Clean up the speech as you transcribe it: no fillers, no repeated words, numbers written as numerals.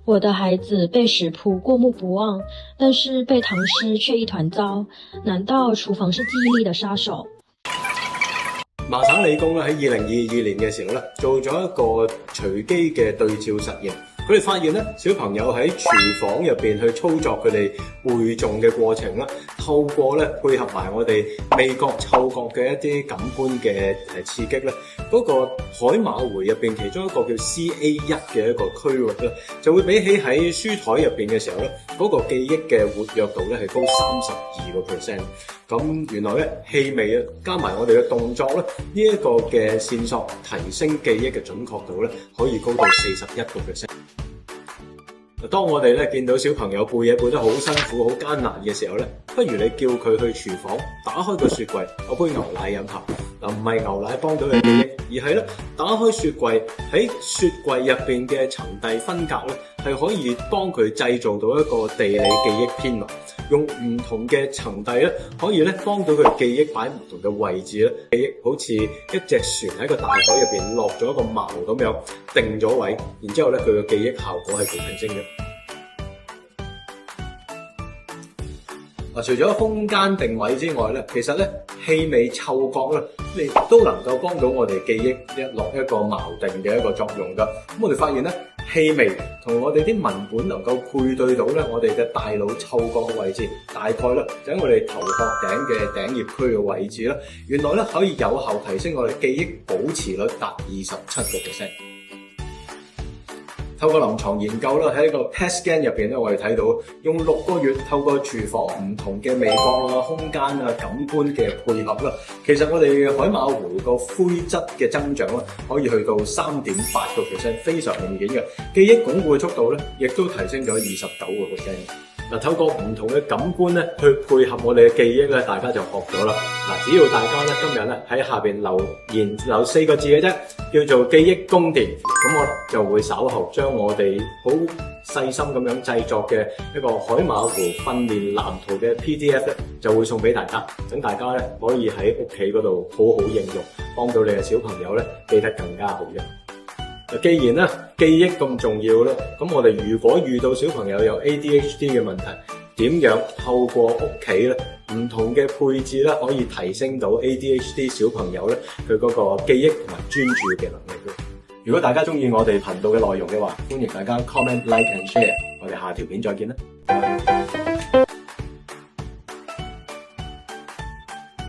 我的孩子被食谱过目不忘，但是背唐诗却一团糟。难道廚房是記憶力的殺手？麻省理工咧喺2022年嘅時候咧，做咗一個隨機嘅對照實驗。佢哋發現咧，小朋友喺廚房入邊去操作佢哋背誦嘅過程啦，透過咧配合埋我哋味覺、嗅覺嘅一啲感官嘅刺激咧，嗰個海馬回入邊其中一個叫 CA1 嘅一個區域咧，就會比起喺書台入邊嘅時候咧，嗰個記憶嘅活躍度咧係高32%。咁原來咧氣味啊，加埋我哋嘅動作咧，呢一個嘅線索提升記憶嘅準確度咧，可以高到41%。當我哋咧見到小朋友背嘢背得好辛苦、好艱難嘅時候咧，不如你叫佢去廚房打開個雪櫃，攞杯牛奶飲下。嗱，唔係牛奶幫到佢記憶，而係咧打開雪櫃，喺雪櫃入邊嘅層遞分隔咧，係可以幫佢製造到一個地理記憶編碼。用唔同嘅層遞咧，可以咧幫到佢記憶擺唔同嘅位置咧，記憶好似一隻船喺個大海入邊落咗一個錨咁樣定咗位，然之後咧佢嘅記憶效果係會提升嘅。除咗空間定位之外咧，其實咧氣味、嗅覺咧，你都能夠幫到我哋記憶落一個錨定嘅一個作用㗎。咁我哋發現咧，氣味同我哋啲文本能夠配對到咧，我哋嘅大腦嗅覺嘅位置，大概咧就喺我哋頭殼頂嘅頂葉區嘅位置啦。原來咧可以有效提升我哋記憶保持率達27%。透過臨床研究啦，喺呢個 PET scan 入邊咧，我哋睇到用6個月透過廚房唔同嘅味覺啊、空間啊、感官嘅配合啦，其實我哋嘅海馬回個灰質嘅增長咧，可以去到3.8%，非常明顯嘅記憶鞏固嘅速度咧，亦都提升咗29%。嗱，透過唔同嘅感官咧，去配合我哋嘅記憶咧，大家就學咗啦。嗱，只要大家咧今日咧喺下邊留言留4個字嘅啫，叫做記憶宮殿，咁我就會稍後將我哋好細心咁樣製作嘅一個海馬回訓練藍圖嘅 PDF 咧，就會送俾大家，等大家咧可以喺屋企嗰度好好應用，幫到你嘅小朋友咧記得更加好嘅。既然咧記憶咁重要咧，咁我哋如果遇到小朋友有 ADHD 嘅問題，點樣透過屋企咧唔同嘅配置咧，可以提升到 ADHD 小朋友咧佢嗰個記憶同埋專注嘅能力咧？如果大家中意我哋頻道嘅內容嘅話，歡迎大家 comment、like and share。我哋下條片再見啦。